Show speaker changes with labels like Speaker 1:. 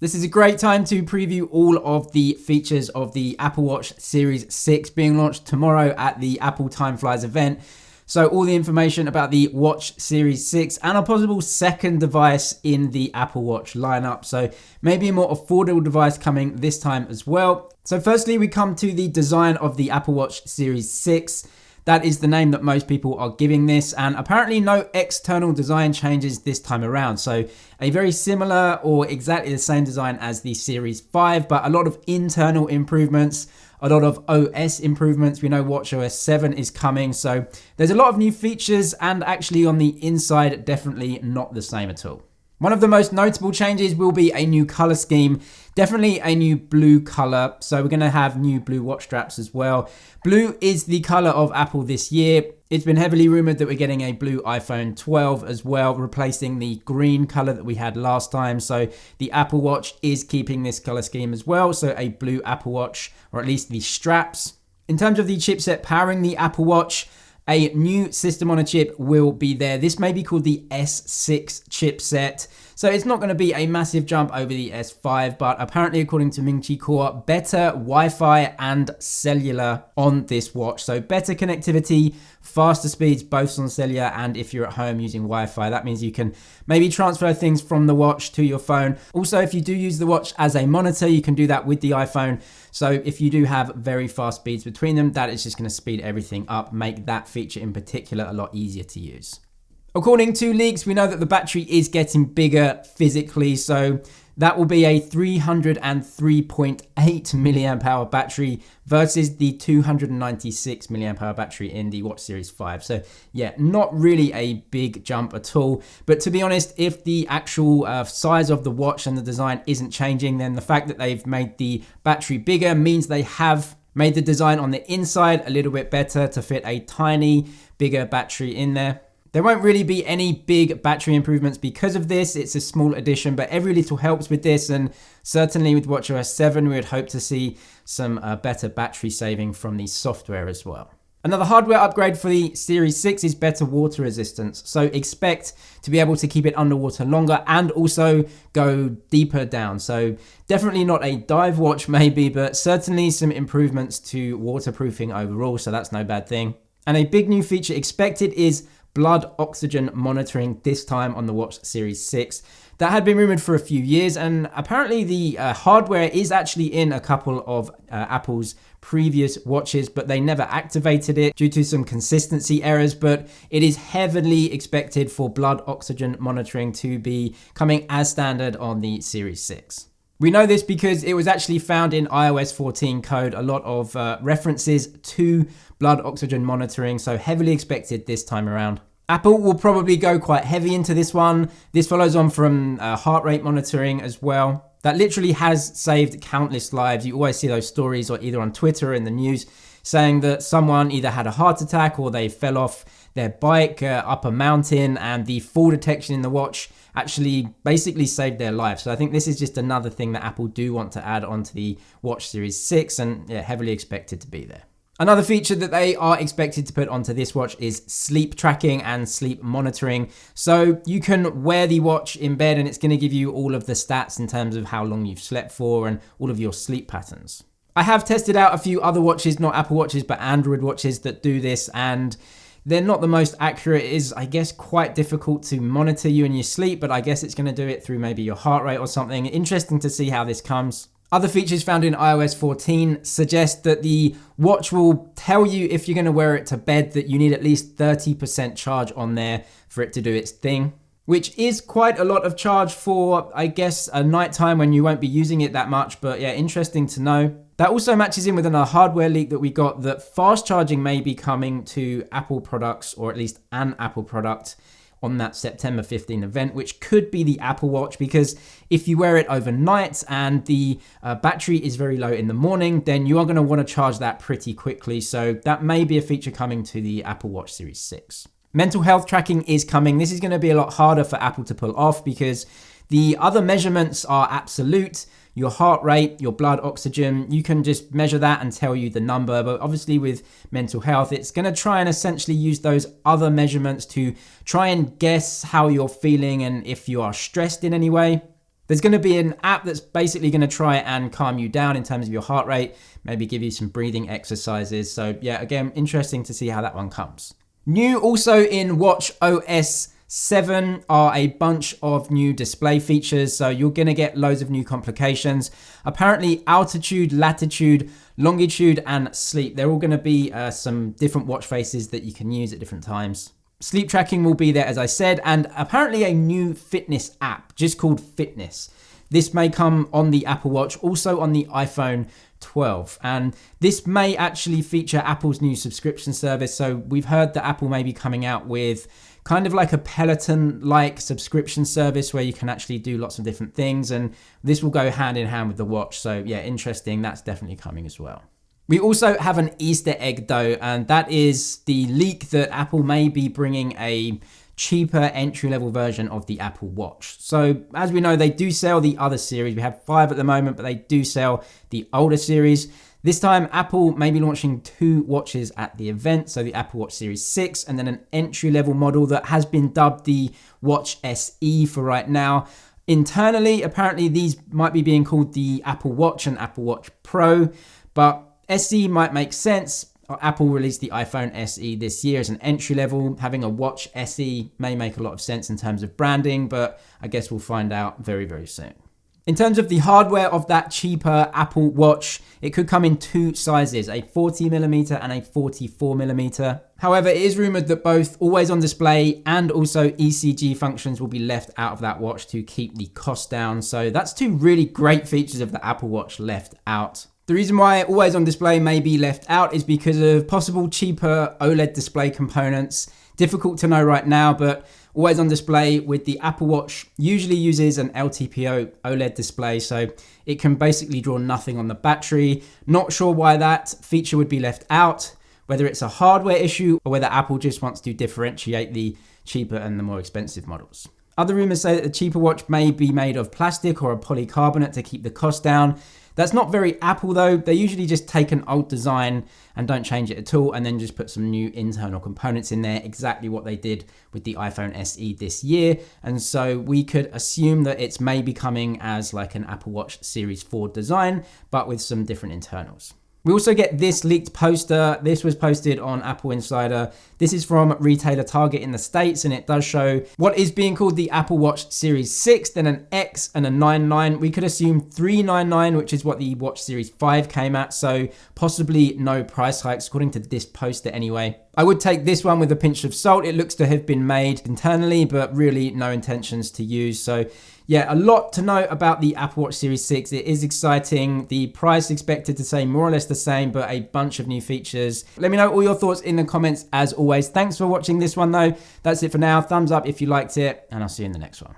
Speaker 1: This is a great time to preview all of the features of the Apple Watch Series 6 being launched tomorrow at the Apple Time Flies event. So all the information about the Watch Series 6 and a possible second device in the Apple Watch lineup. So maybe a more affordable device coming this time as well. So firstly, we come to the design of the Apple Watch Series 6. That is the name that most people are giving this, and apparently no external design changes this time around. So a very similar or exactly the same design as the Series 5, but a lot of internal improvements, a lot of OS improvements. We know watchOS 7 is coming, so there's a lot of new features, and actually on the inside, definitely not the same at all. One of the most notable changes will be a new color scheme, definitely a new blue color. So we're going to have new blue watch straps as well. Blue is the color of Apple this year. It's been heavily rumored that we're getting a blue iPhone 12 as well, replacing the green color that we had last time. So the Apple Watch is keeping this color scheme as well. So a blue Apple Watch, or at least the straps. In terms of the chipset powering the Apple Watch, a new system on a chip will be there. This may be called the S6 chipset. So it's not going to be a massive jump over the S5, but apparently according to Ming Chi Kuo, better Wi-Fi and cellular on this watch. So better connectivity, faster speeds, both on cellular and if you're at home using Wi-Fi. That means you can maybe transfer things from the watch to your phone. Also, if you do use the watch as a monitor, you can do that with the iPhone. So if you do have very fast speeds between them, that is just going to speed everything up, make that feature in particular a lot easier to use. According to leaks, we know that the battery is getting bigger physically, so that will be a 303.8 milliamp hour battery versus the 296 milliamp hour battery in the Watch Series 5. So yeah, not really a big jump at all. But to be honest, if the actual size of the watch and the design isn't changing, then the fact that they've made the battery bigger means they have made the design on the inside a little bit better to fit a tiny, bigger battery in there. There won't really be any big battery improvements because of this. It's a small addition, but every little helps with this. And certainly with watchOS 7, we would hope to see some better battery saving from the software as well. Another hardware upgrade for the Series 6 is better water resistance. So expect to be able to keep it underwater longer and also go deeper down. So definitely not a dive watch maybe, but certainly some improvements to waterproofing overall. So that's no bad thing. And a big new feature expected is blood oxygen monitoring, this time on the Watch Series 6. That had been rumored for a few years, and apparently the hardware is actually in a couple of Apple's previous watches, but they never activated it due to some consistency errors. But it is heavily expected for blood oxygen monitoring to be coming as standard on the Series 6. We know this because it was actually found in iOS 14 code, a lot of references to blood oxygen monitoring, so heavily expected this time around. Apple will probably go quite heavy into this one. This follows on from heart rate monitoring as well. That literally has saved countless lives. You always see those stories or either on Twitter or in the news saying that someone either had a heart attack or they fell off their bike up a mountain, and the fall detection in the watch actually basically saved their life. So I think this is just another thing that Apple do want to add onto the Watch Series 6, and yeah, heavily expected to be there. Another feature that they are expected to put onto this watch is sleep tracking and sleep monitoring. So you can wear the watch in bed and it's going to give you all of the stats in terms of how long you've slept for and all of your sleep patterns. I have tested out a few other watches, not Apple watches, but Android watches that do this, and they're not the most accurate. It is, I guess, quite difficult to monitor you in your sleep, but I guess it's going to do it through maybe your heart rate or something. Interesting to see how this comes. Other features found in iOS 14 suggest that the watch will tell you if you're going to wear it to bed that you need at least 30% charge on there for it to do its thing, which is quite a lot of charge for, I guess, a nighttime when you won't be using it that much. But yeah, interesting to know. That also matches in with another hardware leak that we got that fast charging may be coming to Apple products, or at least an Apple product, on that September 15 event, which could be the Apple Watch, because if you wear it overnight and the battery is very low in the morning, then you are going to want to charge that pretty quickly. So that may be a feature coming to the Apple Watch Series 6. Mental health tracking is coming. This is going to be a lot harder for Apple to pull off because the other measurements are absolute. Your heart rate, your blood oxygen, you can just measure that and tell you the number. But obviously with mental health, it's going to try and essentially use those other measurements to try and guess how you're feeling and if you are stressed in any way. There's going to be an app that's basically going to try and calm you down in terms of your heart rate, maybe give you some breathing exercises. So yeah, again, interesting to see how that one comes. New also in Watch OS 7 are a bunch of new display features. So you're going to get loads of new complications. Apparently altitude, latitude, longitude, and sleep. They're all going to be some different watch faces that you can use at different times. Sleep tracking will be there, as I said, and apparently a new fitness app just called Fitness. This may come on the Apple Watch, also on the iPhone 12. And this may actually feature Apple's new subscription service. So we've heard that Apple may be coming out with kind of like a Peloton-like subscription service where you can actually do lots of different things. And this will go hand in hand with the watch. So yeah, interesting. That's definitely coming as well. We also have an Easter egg though, and that is the leak that Apple may be bringing a cheaper entry-level version of the Apple Watch. So as we know, they do sell the other series. We have 5 at the moment, but they do sell the older series. This time, Apple may be launching 2 watches at the event. So the Apple Watch Series 6 and then an entry-level model that has been dubbed the Watch SE for right now. Internally, apparently these might be being called the Apple Watch and Apple Watch Pro, but SE might make sense. Apple released the iPhone SE this year as an entry level. Having a Watch SE may make a lot of sense in terms of branding, but I guess we'll find out very, very soon. In terms of the hardware of that cheaper Apple Watch, it could come in 2 sizes, a 40mm and a 44mm. However, it is rumored that both always on display and also ECG functions will be left out of that watch to keep the cost down. So that's 2 really great features of the Apple Watch left out. The reason why always on display may be left out is because of possible cheaper OLED display components. Difficult to know right now, but always on display with the Apple Watch usually uses an LTPO OLED display, so it can basically draw nothing on the battery. Not sure why that feature would be left out, whether it's a hardware issue or whether Apple just wants to differentiate the cheaper and the more expensive models. Other rumors say that the cheaper watch may be made of plastic or a polycarbonate to keep the cost down. That's not very Apple though. They usually just take an old design and don't change it at all and then just put some new internal components in there, exactly what they did with the iPhone SE this year. And so we could assume that it's maybe coming as like an Apple Watch Series 4 design, but with some different internals. We also get this leaked poster. This was posted on Apple Insider. This is from retailer Target in the States, and it does show what is being called the Apple Watch Series 6, then an X and a 99. We could assume 399, which is what the Watch Series 5 came at, so possibly no price hikes according to this poster anyway. I would take this one with a pinch of salt. It looks to have been made internally, but really no intentions to use. So yeah, a lot to know about the Apple Watch Series 6. It is exciting. The price expected to stay more or less the same, but a bunch of new features. Let me know all your thoughts in the comments as always. Thanks for watching this one though. That's it for now. Thumbs up if you liked it, and I'll see you in the next one.